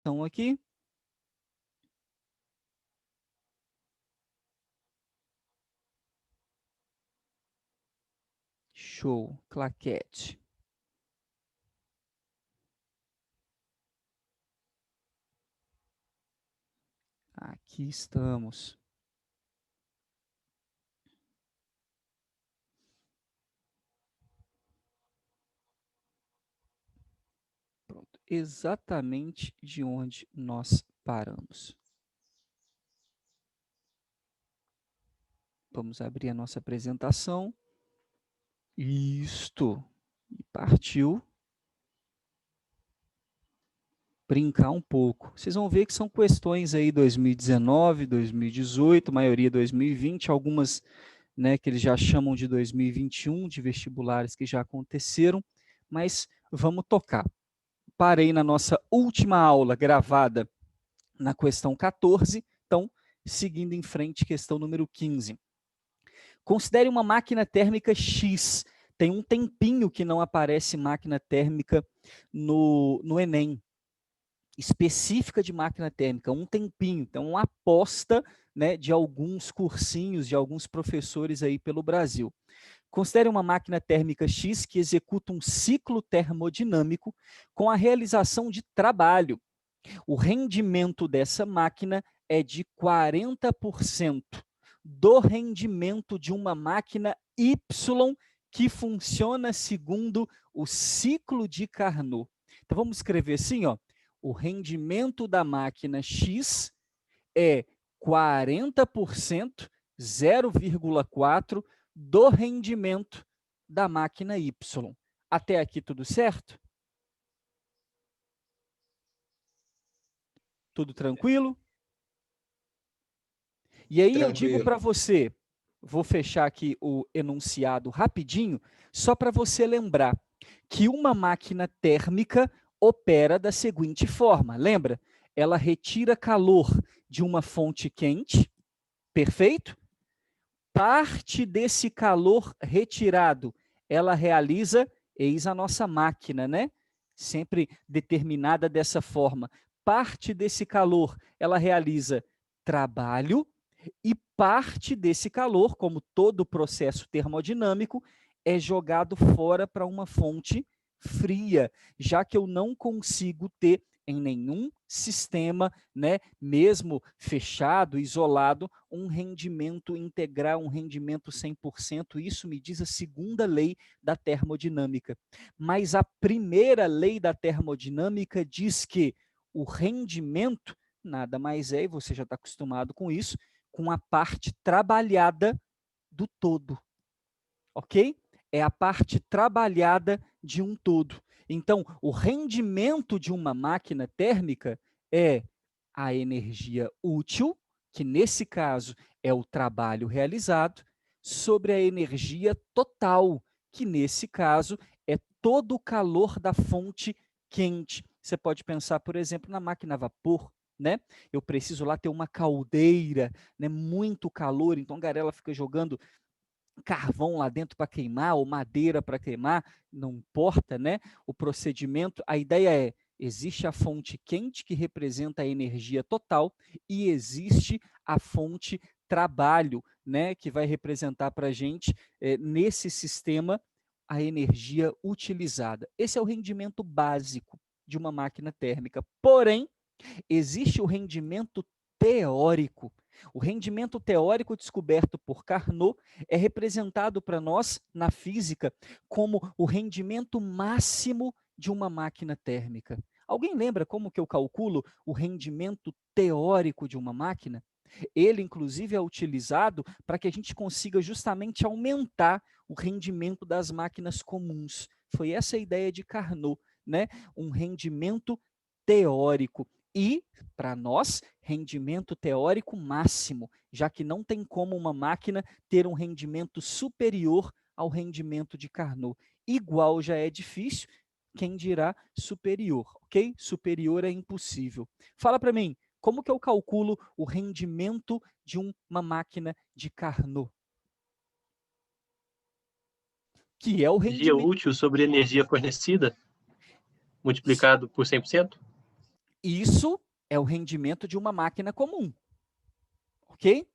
Então, aqui. Show, claquete. Aqui estamos. Pronto, exatamente de onde nós paramos. Vamos abrir a nossa apresentação. Isto. E partiu. Brincar um pouco. Vocês vão ver que são questões aí 2019, 2018, maioria 2020, algumas, né, que eles já chamam de 2021, de vestibulares que já aconteceram, mas vamos tocar. Parei na nossa última aula gravada na questão 14, então, seguindo em frente, questão número 15. Considere uma máquina térmica X. Tem um tempinho que não aparece máquina térmica no Enem. Específica de máquina térmica, um tempinho. Então, uma aposta, né, de alguns cursinhos, de alguns professores aí pelo Brasil. Considere uma máquina térmica X que executa um ciclo termodinâmico com a realização de trabalho. O rendimento dessa máquina é de 40% do rendimento de uma máquina Y que funciona segundo o ciclo de Carnot. Então, vamos escrever assim, ó, o rendimento da máquina X é 40%, 0,4, do rendimento da máquina Y. Até aqui tudo certo? Tudo tranquilo? E aí eu digo para Tranquilo. você, vou fechar aqui o enunciado rapidinho, só para você lembrar que uma máquina térmica opera da seguinte forma, lembra? Ela retira calor de uma fonte quente, perfeito? Parte desse calor retirado, ela realiza, eis a nossa máquina, né? Sempre determinada dessa forma. Parte desse calor, ela realiza trabalho, e parte desse calor, como todo processo termodinâmico, é jogado fora para uma fonte fria, já que eu não consigo ter em nenhum sistema, né, mesmo fechado, isolado, um rendimento integral, um rendimento 100%. Isso me diz a segunda lei da termodinâmica. Mas a primeira lei da termodinâmica diz que o rendimento nada mais é, e você já está acostumado com isso, com a parte trabalhada do todo, ok? É a parte trabalhada de um todo. Então, o rendimento de uma máquina térmica é a energia útil, que nesse caso é o trabalho realizado, sobre a energia total, que nesse caso é todo o calor da fonte quente. Você pode pensar, por exemplo, na máquina a vapor, né? Eu preciso lá ter uma caldeira, né? Muito calor, então a garela fica jogando carvão lá dentro para queimar, ou madeira para queimar, não importa, né? O procedimento, a ideia é, existe a fonte quente, que representa a energia total, e existe a fonte trabalho, né? Que vai representar para a gente, nesse sistema, a energia utilizada. Esse é o rendimento básico de uma máquina térmica. Porém, existe o rendimento teórico. O rendimento teórico descoberto por Carnot é representado para nós, na física, como o rendimento máximo de uma máquina térmica. Alguém lembra como que eu calculo o rendimento teórico de uma máquina? Ele, inclusive, é utilizado para que a gente consiga justamente aumentar o rendimento das máquinas comuns. Foi essa a ideia de Carnot, né? Um rendimento teórico. E, para nós, rendimento teórico máximo, já que não tem como uma máquina ter um rendimento superior ao rendimento de Carnot. Igual já é difícil, quem dirá superior, ok? Superior é impossível. Fala para mim, como que eu calculo o rendimento de uma máquina de Carnot? Que é o Energia rendimento. útil sobre energia fornecida, multiplicado por 100%? Isso é o rendimento de uma máquina comum, ok?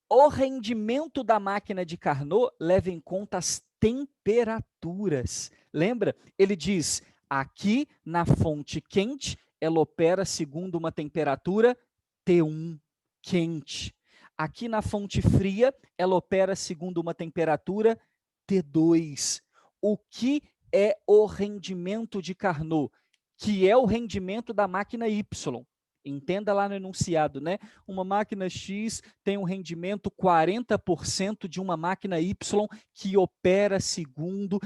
O rendimento da máquina de Carnot leva em conta as temperaturas. Lembra? Ele diz, aqui na fonte quente, ela opera segundo uma temperatura T1, quente. Aqui na fonte fria, ela opera segundo uma temperatura T2. O que é o rendimento de Carnot? Que é o rendimento da máquina Y. Entenda lá no enunciado, né? Uma máquina X tem um rendimento 40% de uma máquina Y que opera segundo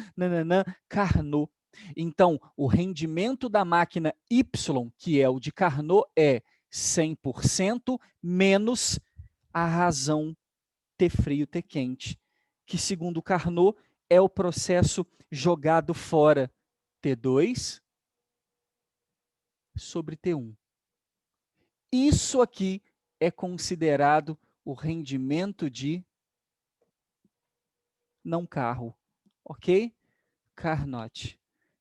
Carnot. Então, o rendimento da máquina Y, que é o de Carnot, é 100% menos a razão T frio, T quente, que segundo Carnot é o processo jogado fora T2 sobre T1. Isso aqui é considerado o rendimento de não carro, ok? Carnot.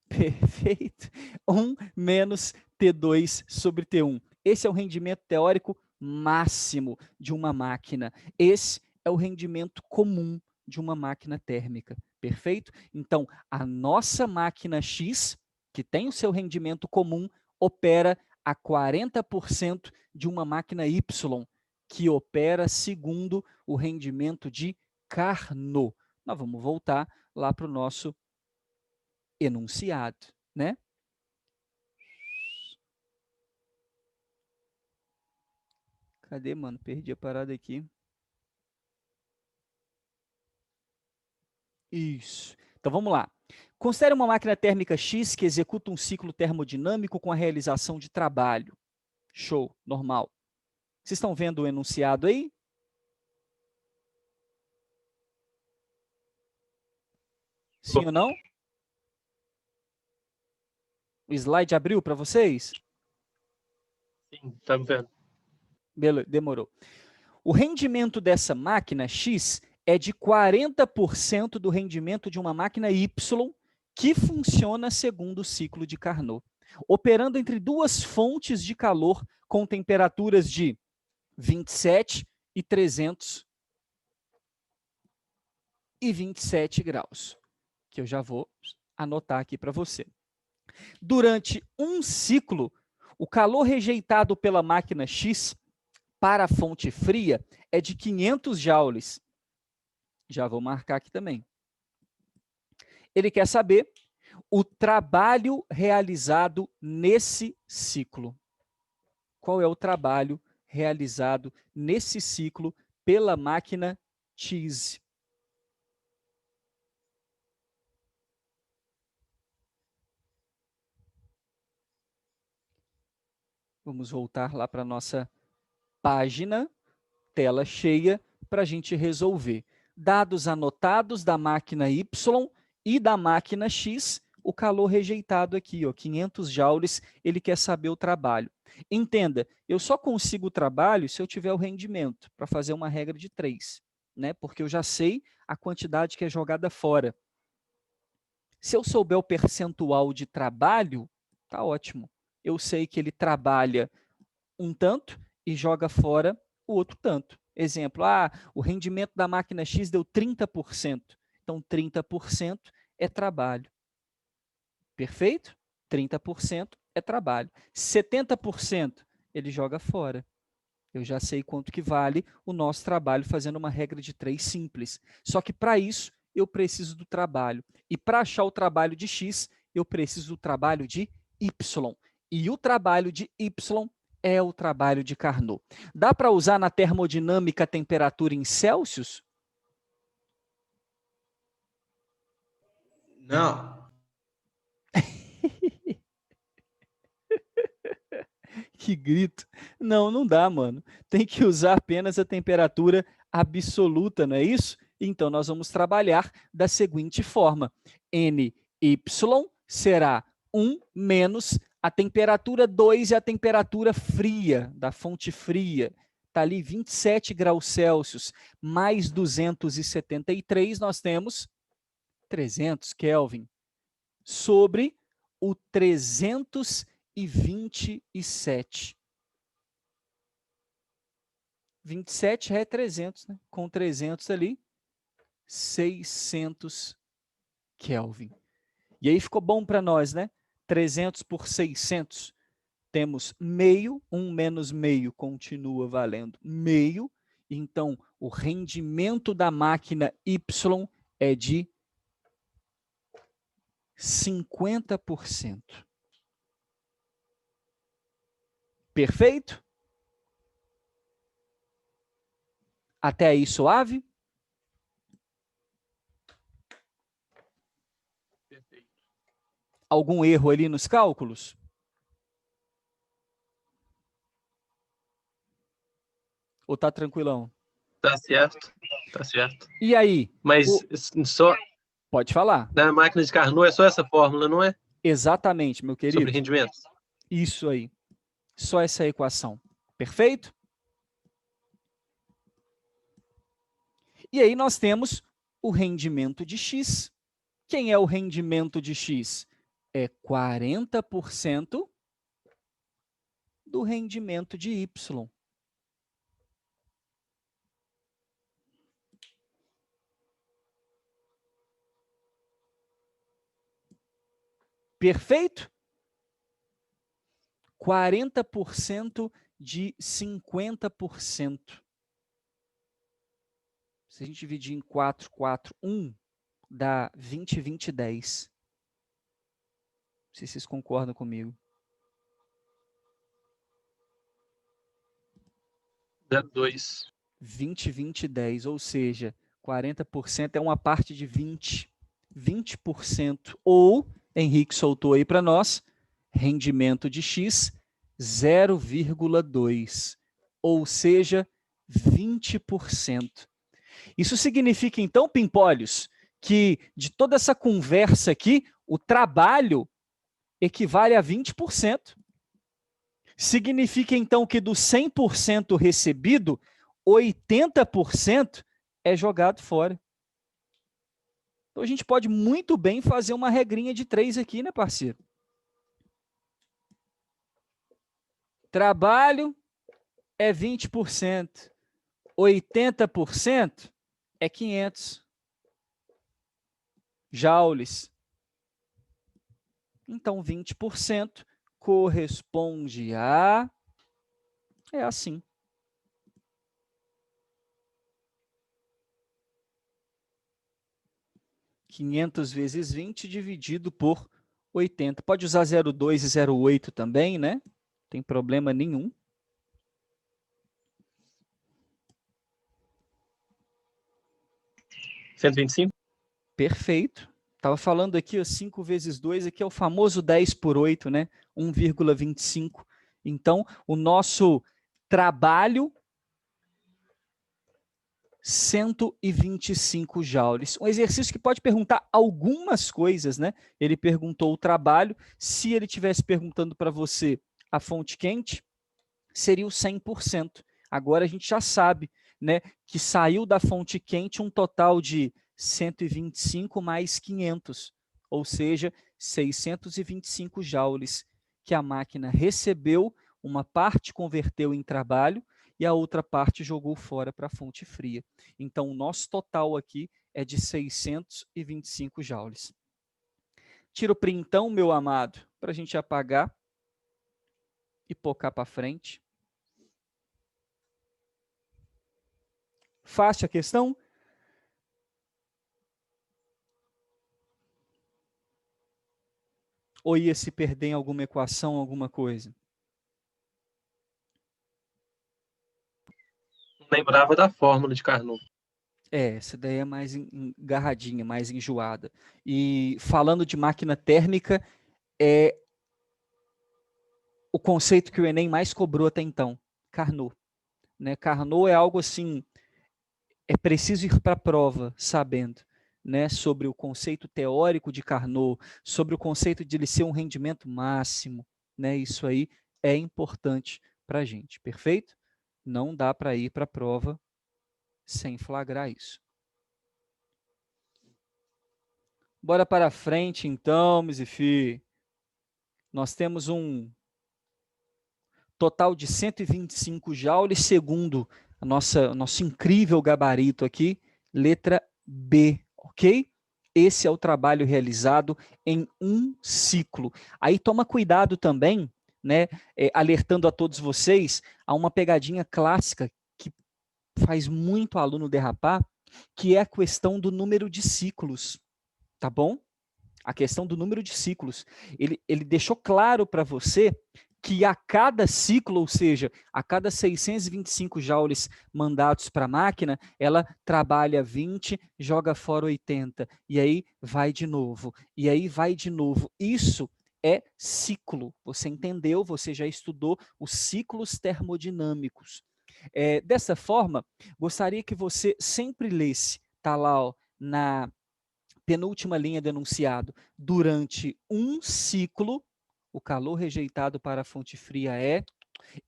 Perfeito. 1 menos T2 sobre T1. Esse é o rendimento teórico máximo de uma máquina. Esse é o rendimento comum de uma máquina térmica. Perfeito? Então, a nossa máquina X, que tem o seu rendimento comum, opera a 40% de uma máquina Y, que opera segundo o rendimento de Carnot. Nós vamos voltar lá para o nosso enunciado, né? Cadê, mano? Perdi a parada aqui. Isso. Então vamos lá. Considere uma máquina térmica X que executa um ciclo termodinâmico com a realização de trabalho. Show, normal. Vocês estão vendo o enunciado aí? Sim ou não? O slide abriu para vocês? Sim, estamos vendo. Beleza, demorou. O rendimento dessa máquina X é de 40% do rendimento de uma máquina Y que funciona segundo o ciclo de Carnot, operando entre duas fontes de calor com temperaturas de 27 e 327 graus, que eu já vou anotar aqui para você. Durante um ciclo, o calor rejeitado pela máquina X para a fonte fria é de 500 joules. Já vou marcar aqui também. Ele quer saber o trabalho realizado nesse ciclo. Qual é o trabalho realizado nesse ciclo pela máquina X? Vamos voltar lá para a nossa página, tela cheia, para a gente resolver. Dados anotados da máquina Y e da máquina X, o calor rejeitado aqui, ó, 500 joules, ele quer saber o trabalho. Entenda, eu só consigo o trabalho se eu tiver o rendimento, para fazer uma regra de 3, né? Porque eu já sei a quantidade que é jogada fora. Se eu souber o percentual de trabalho, tá ótimo. Eu sei que ele trabalha um tanto e joga fora o outro tanto. Exemplo, o rendimento da máquina X deu 30%. Então, 30% é trabalho. Perfeito? 30% é trabalho. 70% ele joga fora. Eu já sei quanto que vale o nosso trabalho fazendo uma regra de 3 simples. Só que para isso, eu preciso do trabalho. E para achar o trabalho de X, eu preciso do trabalho de Y. E o trabalho de Y é o trabalho de Carnot. Dá para usar na termodinâmica a temperatura em Celsius? Não. Que grito. Não, não dá, mano. Tem que usar apenas a temperatura absoluta, não é isso? Então, nós vamos trabalhar da seguinte forma. NY será 1 menos a temperatura 2 é a temperatura fria, da fonte fria. Está ali 27 graus Celsius, mais 273, nós temos 300 Kelvin. Sobre o 327 127. 27 é 300, né? Com 300 ali, 600 Kelvin. E aí ficou bom para nós, né? 300 por 600, temos meio, 1 menos meio continua valendo meio, então o rendimento da máquina Y é de 50%. Perfeito? Até aí suave? Perfeito. Algum erro ali nos cálculos? Ou tá tranquilão? Tá certo. Tá certo. E aí? Mas só Pode falar. na máquina de Carnot é só essa fórmula, não é? Exatamente, meu Sobre querido. rendimento. Isso aí. Só essa equação. Perfeito? E aí nós temos o rendimento de X. Quem é o rendimento de X? É 40% do rendimento de Y. Perfeito? 40% de 50%. Se a gente dividir em 4, 4, 1, dá 20, 20, 10. Não sei se vocês concordam comigo. 0,2. 20, 20, 10, ou seja, 40% é uma parte de 20. 20%. Ou, Henrique soltou aí para nós, rendimento de X, 0,2. Ou seja, 20%. Isso significa, então, Pimpolhos, que de toda essa conversa aqui, o trabalho equivale a 20%. Significa, então, que do 100% recebido, 80% é jogado fora. Então, a gente pode muito bem fazer uma regrinha de 3 aqui, né, parceiro? Trabalho é 20%, 80% é 500 joules. Então, 20% corresponde a... É assim. (500 vezes 20 dividido por 80. Pode usar 0,2 e 0,8 também, né? Não tem problema nenhum. R$125? Perfeito. Estava falando aqui, ó, 5 vezes 2, aqui é o famoso 10 por 8, né? 1,25. Então, o nosso trabalho, 125 joules. Um exercício que pode perguntar algumas coisas, né? Ele perguntou o trabalho. Se ele estivesse perguntando para você a fonte quente, seria o 100%. Agora a gente já sabe, né, que saiu da fonte quente um total de 125 mais 500, ou seja, 625 joules, que a máquina recebeu, uma parte converteu em trabalho e a outra parte jogou fora para a fonte fria. Então, o nosso total aqui é de 625 joules. Tira o printão, meu amado, para a gente apagar e pocar para frente. Fácil a questão? Ou ia se perder em alguma equação, alguma coisa? Lembrava da fórmula de Carnot. Essa daí é mais engarradinha, mais enjoada. E falando de máquina térmica, é o conceito que o Enem mais cobrou até então, Carnot. Né? Carnot é algo assim, é preciso ir para a prova sabendo, né, sobre o conceito teórico de Carnot, sobre o conceito de ele ser um rendimento máximo, né, isso aí é importante para a gente, perfeito? Não dá para ir para a prova sem flagrar isso. Bora para frente então, meus e fi. Nós temos um total de 125 joules, segundo nosso incrível gabarito aqui, letra B, ok? Esse é o trabalho realizado em um ciclo. Aí toma cuidado também, né, alertando a todos vocês, a uma pegadinha clássica que faz muito aluno derrapar, que é a questão do número de ciclos, tá bom? A questão do número de ciclos. Ele deixou claro para você que a cada ciclo, ou seja, a cada 625 joules mandados para a máquina, ela trabalha 20, joga fora 80, e aí vai de novo, e aí vai de novo. Isso é ciclo. Você entendeu? Você já estudou os ciclos termodinâmicos. Dessa forma, gostaria que você sempre lesse, tá lá, ó, na penúltima linha do enunciado, durante um ciclo, o calor rejeitado para a fonte fria é,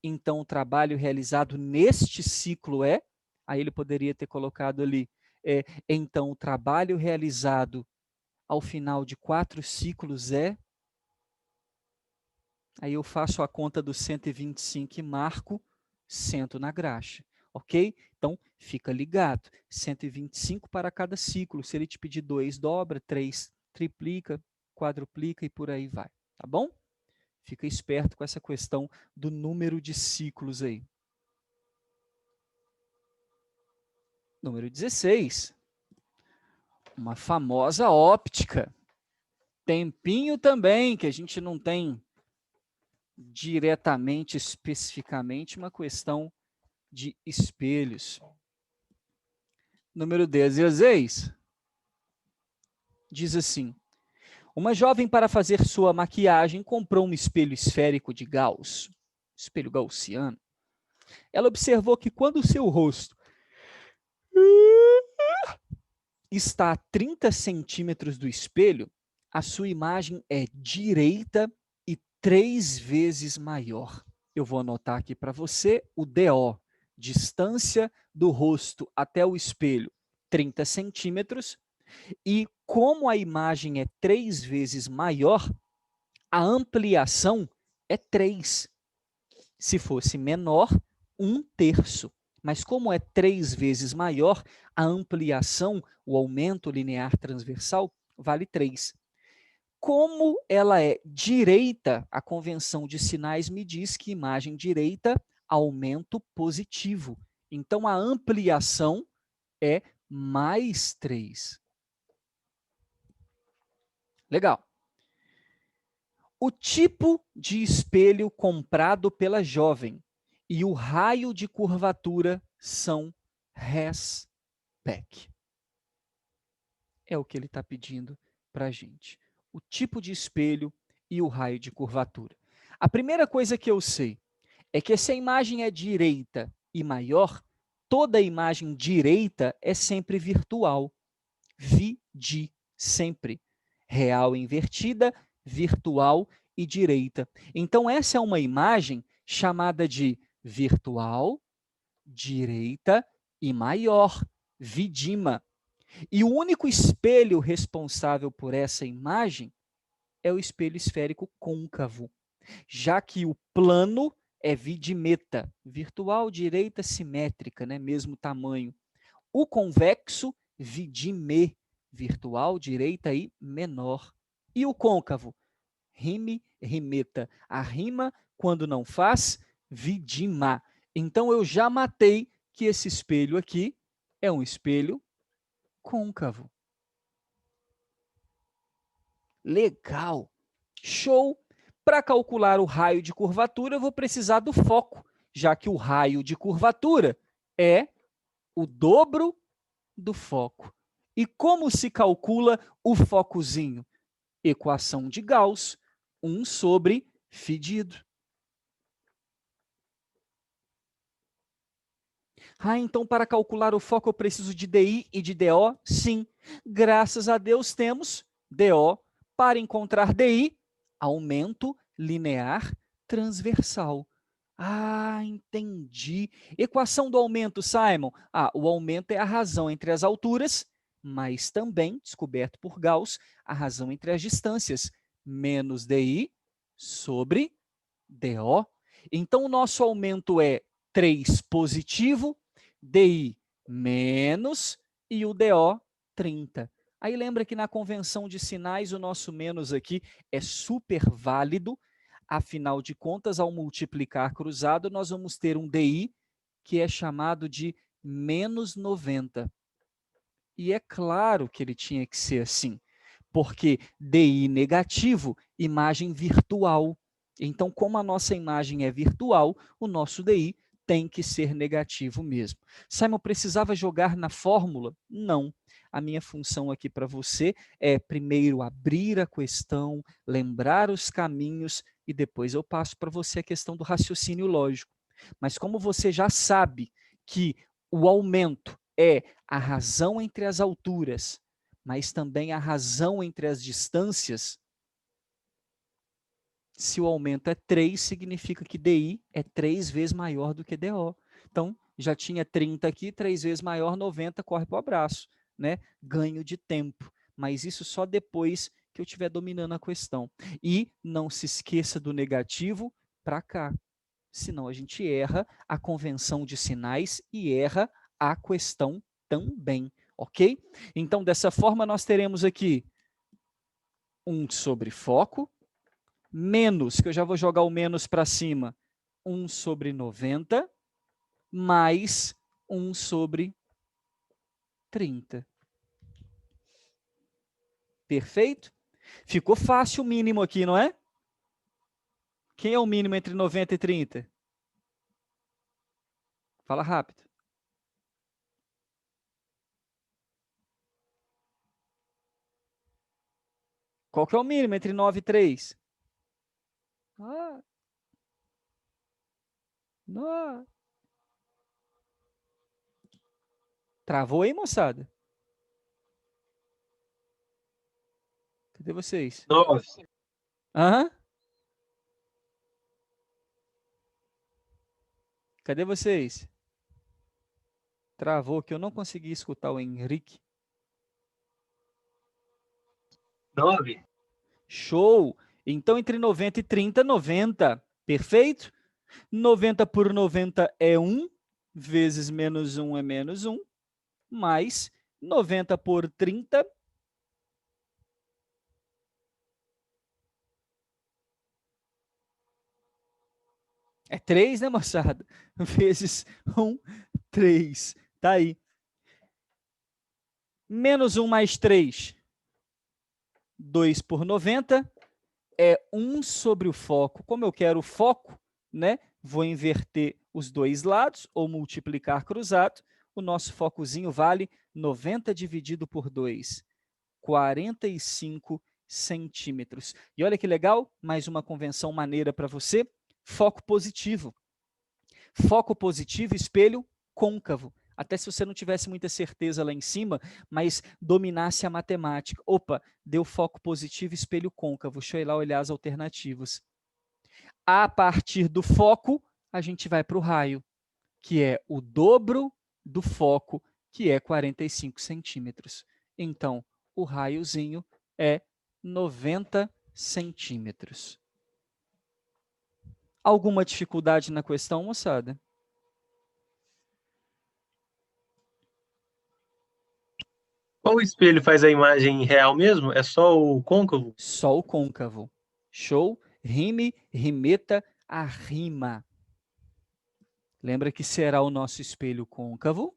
então o trabalho realizado neste ciclo é, aí ele poderia ter colocado ali, então o trabalho realizado ao final de 4 ciclos é, aí eu faço a conta dos 125 e marco 100 na graxa, ok? Então, fica ligado, 125 para cada ciclo, se ele te pedir 2, dobra, 3, triplica, quadruplica e por aí vai, tá bom? Fica esperto com essa questão do número de ciclos aí. Número 16, uma famosa óptica. Tempinho também, que a gente não tem diretamente, especificamente, uma questão de espelhos. Número 16 diz assim: uma jovem, para fazer sua maquiagem, comprou um espelho esférico de Gauss, espelho gaussiano. Ela observou que quando o seu rosto está a 30 centímetros do espelho, a sua imagem é direita e 3 vezes maior. Eu vou anotar aqui para você o DO, distância do rosto até o espelho, 30 centímetros, e como a imagem é 3 vezes maior, a ampliação é 3. Se fosse menor, 1/3. Mas como é 3 vezes maior, a ampliação, o aumento linear transversal, vale 3. Como ela é direita, a convenção de sinais me diz que imagem direita, aumento positivo. Então, a ampliação é mais 3. Legal. O tipo de espelho comprado pela jovem e o raio de curvatura são res spec. É o que ele está pedindo para a gente. O tipo de espelho e o raio de curvatura. A primeira coisa que eu sei é que se a imagem é direita e maior, toda imagem direita é sempre virtual. VD, sempre. Real invertida, virtual e direita. Então, essa é uma imagem chamada de virtual, direita e maior, vidima. E o único espelho responsável por essa imagem é o espelho esférico côncavo, já que o plano é vidimeta, virtual, direita, simétrica, né? Mesmo tamanho. O convexo, vidime, virtual, direita e menor. E o côncavo, rime, rimeta. A rima, quando não faz, vidima. Então, eu já matei que esse espelho aqui é um espelho côncavo. Legal. Show. Para calcular o raio de curvatura, eu vou precisar do foco, já que o raio de curvatura é o dobro do foco. E como se calcula o focozinho? Equação de Gauss, 1 sobre φ/. Então para calcular o foco eu preciso de DI e de DO? Sim. Graças a Deus temos DO. Para encontrar DI, aumento linear transversal. Entendi. Equação do aumento, Simon. O aumento é a razão entre as alturas, mas também, descoberto por Gauss, a razão entre as distâncias. Menos DI sobre DO. Então, o nosso aumento é 3 positivo, DI menos e o DO 30. Aí lembra que na convenção de sinais o nosso menos aqui é super válido, afinal de contas, ao multiplicar cruzado, nós vamos ter um DI que é chamado de menos 90. E é claro que ele tinha que ser assim, porque DI negativo, imagem virtual. Então, como a nossa imagem é virtual, o nosso DI tem que ser negativo mesmo. Simon, precisava jogar na fórmula? Não. A minha função aqui para você é primeiro abrir a questão, lembrar os caminhos e depois eu passo para você a questão do raciocínio lógico. Mas como você já sabe que o aumento é a razão entre as alturas, mas também a razão entre as distâncias, se o aumento é 3, significa que DI é 3 vezes maior do que DO. Então, já tinha 30 aqui, 3 vezes maior, 90, corre para o abraço, né? Ganho de tempo. Mas isso só depois que eu estiver dominando a questão. E não se esqueça do negativo para cá. Senão a gente erra a convenção de sinais e erra a questão também, ok? Então, dessa forma, nós teremos aqui 1 sobre foco, menos, que eu já vou jogar o menos para cima, 1 sobre 90, mais 1 sobre 30. Perfeito? Ficou fácil o mínimo aqui, não é? Quem é o mínimo entre 90 e 30? Fala rápido. Qual que é o mínimo entre 9 e 3? Ah, não. Travou aí, moçada? Cadê vocês? 9. Aham. Cadê vocês? Travou que eu não consegui escutar o Henrique. 9. Show! Então, entre 90 e 30, 90. Perfeito? 90 por 90 é 1, vezes menos 1 é menos 1, mais 90 por 30 é 3, né, moçada? Vezes 1, 3. Tá aí. Menos 1 mais 3, 2 por 90, é 1 sobre o foco. Como eu quero o foco, né, vou inverter os dois lados, ou multiplicar cruzado. O nosso focozinho vale 90 dividido por 2, 45 centímetros. E olha que legal, mais uma convenção maneira para você, foco positivo. Foco positivo, espelho côncavo. Até se você não tivesse muita certeza lá em cima, mas dominasse a matemática. Opa, deu foco positivo, espelho côncavo. Deixa eu ir lá olhar as alternativas. A partir do foco, a gente vai para o raio, que é o dobro do foco, que é 45 centímetros. Então, o raiozinho é 90 centímetros. Alguma dificuldade na questão, moçada? Qual espelho faz a imagem real mesmo? É só o côncavo? Só o côncavo. Show? Rime, rimeta, a rima. Lembra que será o nosso espelho côncavo?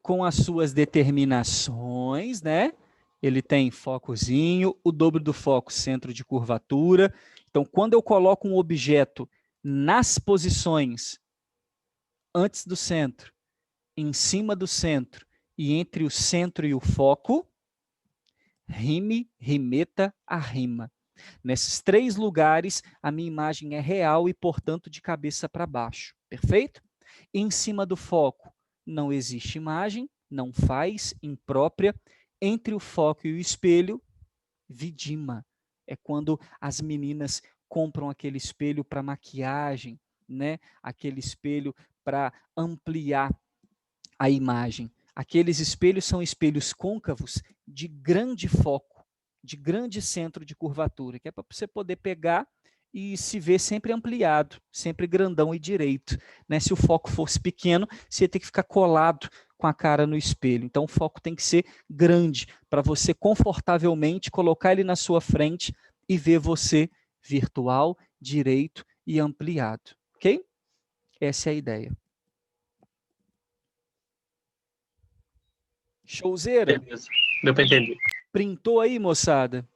Com as suas determinações, né? Ele tem focozinho, o dobro do foco, centro de curvatura. Então, quando eu coloco um objeto nas posições antes do centro, em cima do centro e entre o centro e o foco, rime, rimeta, arrima. Nesses 3 lugares, a minha imagem é real e, portanto, de cabeça para baixo. Perfeito? Em cima do foco, não existe imagem, não faz, imprópria. Entre o foco e o espelho, vidima. É quando as meninas compram aquele espelho para maquiagem, né? Aquele espelho para ampliar a imagem. Aqueles espelhos são espelhos côncavos de grande foco, de grande centro de curvatura, que é para você poder pegar e se vê sempre ampliado, sempre grandão e direito, né? Se o foco fosse pequeno, você ia ter que ficar colado com a cara no espelho. Então, o foco tem que ser grande, para você confortavelmente colocar ele na sua frente e ver você virtual, direito e ampliado, ok? Essa é a ideia. Showzeira? Beleza. Deu para entender. Printou aí, moçada?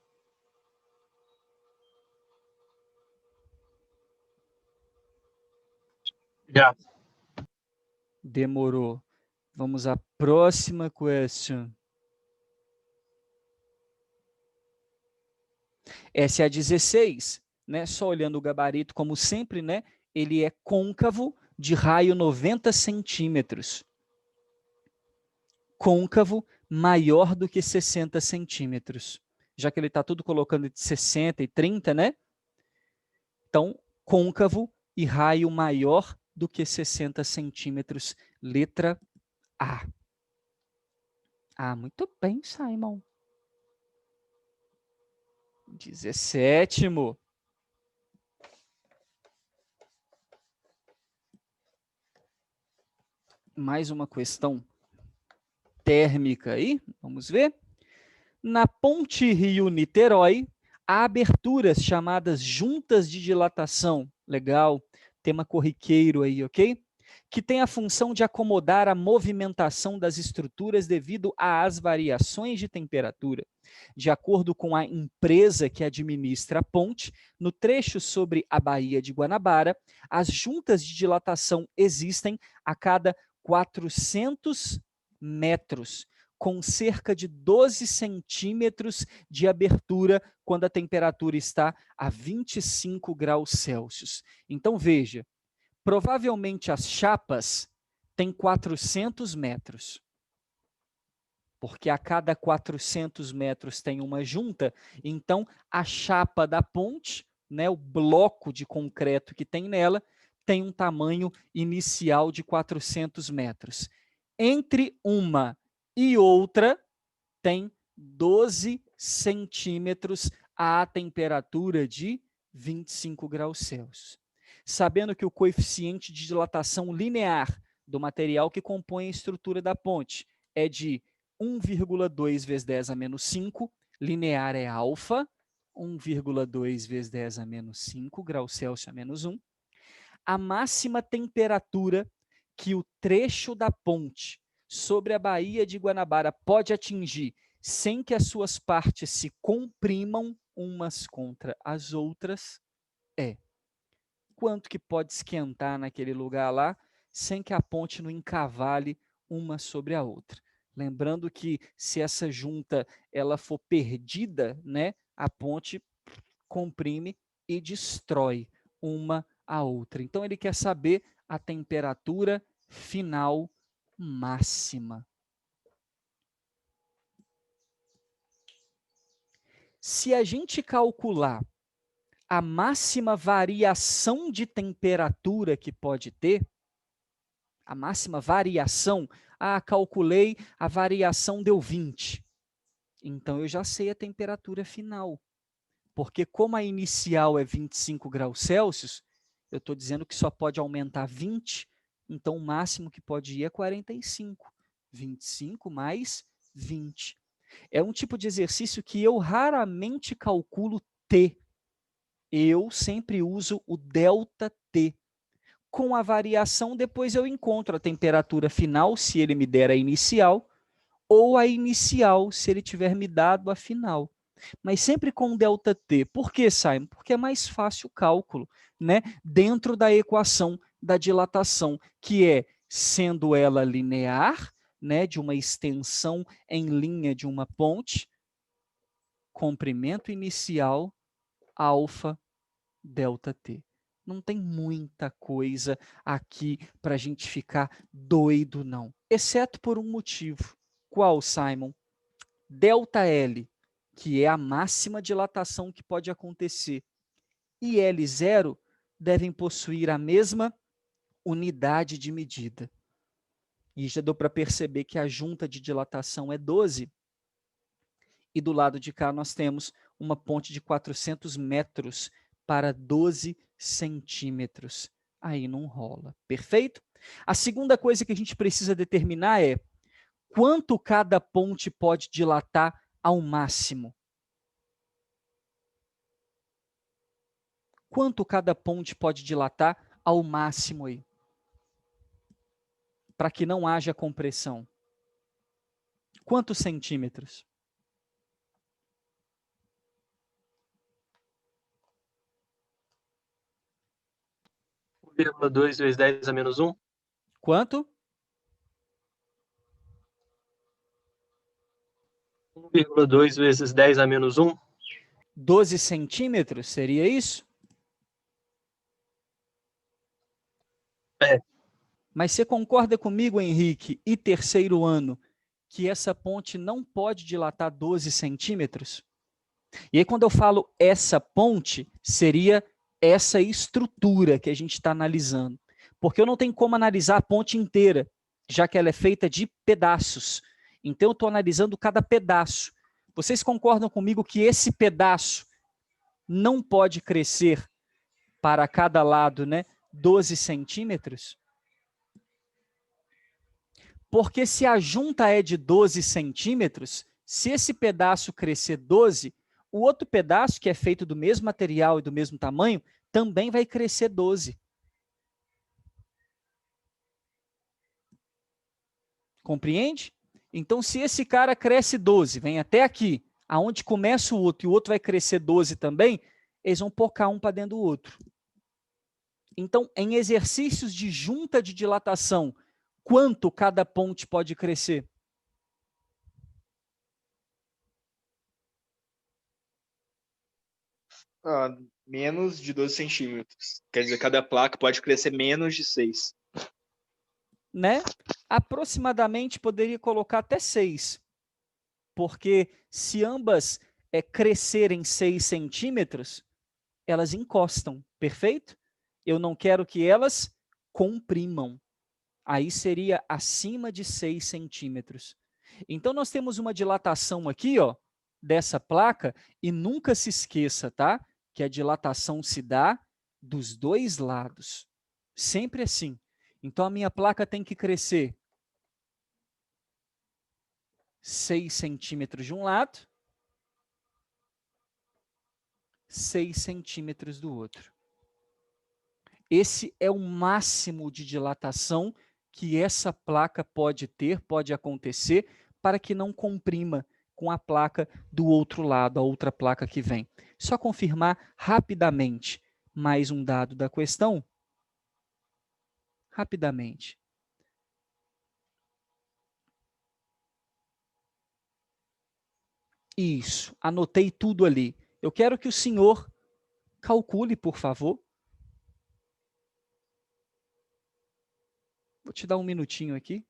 Já. Demorou. Vamos à próxima question. Essa é a 16, né? Só olhando o gabarito, como sempre, né? Ele é côncavo, de raio 90 centímetros. Côncavo maior do que 60 centímetros. Já que ele está tudo colocando de 60 e 30, né? Então, côncavo e raio maior do que 60 centímetros. Letra A. Ah, muito bem, Simon. 17º. Mais uma questão térmica aí, vamos ver. Na ponte Rio-Niterói, há aberturas chamadas juntas de dilatação. Legal, tema corriqueiro aí, ok? Que tem a função de acomodar a movimentação das estruturas devido às variações de temperatura. De acordo com a empresa que administra a ponte, no trecho sobre a Baía de Guanabara, as juntas de dilatação existem a cada 400 metros, com cerca de 12 centímetros de abertura quando a temperatura está a 25 graus Celsius. Então, veja, provavelmente as chapas têm 400 metros, porque a cada 400 metros tem uma junta, então a chapa da ponte, né, o bloco de concreto que tem nela, tem um tamanho inicial de 400 metros. Entre uma e outra, tem 12 centímetros à temperatura de 25 graus Celsius. Sabendo que o coeficiente de dilatação linear do material que compõe a estrutura da ponte é de 1,2 vezes 10 a menos 5, linear é alfa, 1,2 vezes 10 a menos 5 graus Celsius a menos 1, a máxima temperatura que o trecho da ponte sobre a Baía de Guanabara pode atingir sem que as suas partes se comprimam umas contra as outras é quanto que pode esquentar naquele lugar lá sem que a ponte não encavale uma sobre a outra. Lembrando que se essa junta ela for perdida, né, a ponte comprime e destrói uma a outra. Então ele quer saber a temperatura final máxima. Se a gente calcular a máxima variação de temperatura que pode ter, a máxima variação, calculei, a variação deu 20. Então eu já sei a temperatura final. Porque como a inicial é 25 graus Celsius, eu estou dizendo que só pode aumentar 20, então o máximo que pode ir é 45. 25 mais 20. É um tipo de exercício que eu raramente calculo T. Eu sempre uso o ΔT. Com a variação, depois eu encontro a temperatura final, se ele me der a inicial, ou a inicial, se ele tiver me dado a final. Mas sempre com ΔT. Por que, Simon? Porque é mais fácil o cálculo, né? Dentro da equação da dilatação, que é, sendo ela linear, né, de uma extensão em linha de uma ponte, comprimento inicial, alfa, ΔT. Não tem muita coisa aqui para a gente ficar doido, não. Exceto por um motivo. Qual, Simon? ΔL, que é a máxima dilatação que pode acontecer, e L0 devem possuir a mesma unidade de medida. E já deu para perceber que a junta de dilatação é 12, e do lado de cá nós temos uma ponte de 400 metros para 12 centímetros. Aí não rola, perfeito? A segunda coisa que a gente precisa determinar é quanto cada ponte pode dilatar ao máximo. Quanto cada ponte pode dilatar ao máximo aí? Para que não haja compressão. Quantos centímetros? 1,2 vezes 10 a menos 1. Quanto? 1,2 vezes 10 a menos 1. 12 centímetros, seria isso? É. Mas você concorda comigo, Henrique, e terceiro ano, que essa ponte não pode dilatar 12 centímetros? E aí, quando eu falo essa ponte, seria essa estrutura que a gente está analisando. Porque eu não tenho como analisar a ponte inteira, já que ela é feita de pedaços. Então, eu estou analisando cada pedaço. Vocês concordam comigo que esse pedaço não pode crescer para cada lado, né, 12 centímetros? Porque se a junta é de 12 centímetros, se esse pedaço crescer 12, o outro pedaço, que é feito do mesmo material e do mesmo tamanho, também vai crescer 12. Compreende? Então, se esse cara cresce 12, vem até aqui, aonde começa o outro, e o outro vai crescer 12 também, eles vão pocar um para dentro do outro. Então, em exercícios de junta de dilatação, quanto cada ponte pode crescer? Menos de 12 centímetros. Quer dizer, cada placa pode crescer menos de 6. Né? Aproximadamente poderia colocar até 6. Porque se ambas crescerem 6 centímetros, elas encostam, perfeito? Eu não quero que elas comprimam. Aí seria acima de 6 centímetros. Então, nós temos uma dilatação aqui, ó, dessa placa, e nunca se esqueça, tá? Que a dilatação se dá dos dois lados. Sempre assim. Então, a minha placa tem que crescer 6 centímetros de um lado, 6 centímetros do outro. Esse é o máximo de dilatação que essa placa pode ter, pode acontecer, para que não comprima com a placa do outro lado, a outra placa que vem. Só confirmar rapidamente mais um dado da questão. Rapidamente. Isso, anotei tudo ali. Eu quero que o senhor calcule, por favor. Vou te dar um minutinho aqui.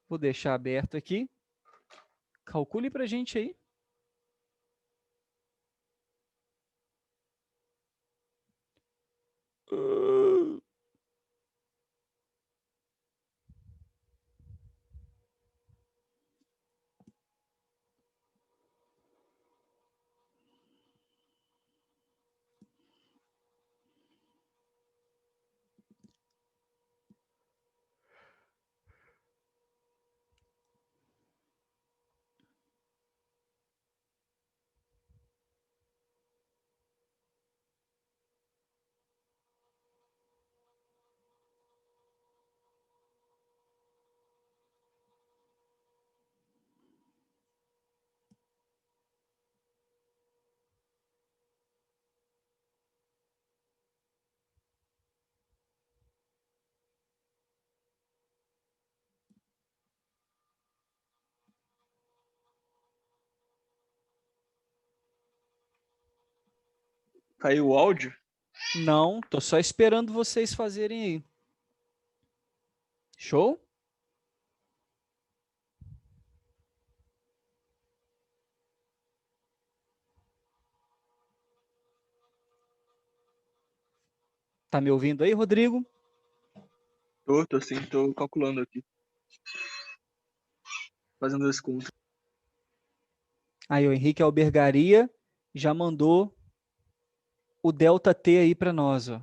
Vou deixar aberto aqui. Calcule para a gente aí. Caiu o áudio? Não, tô só esperando vocês fazerem aí. Show? Tá me ouvindo aí, Rodrigo? Tô sim, tô calculando aqui. Fazendo as contas. Aí o Henrique Albergaria já mandou o ΔT aí para nós, ó.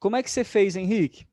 Como é que você fez, Henrique?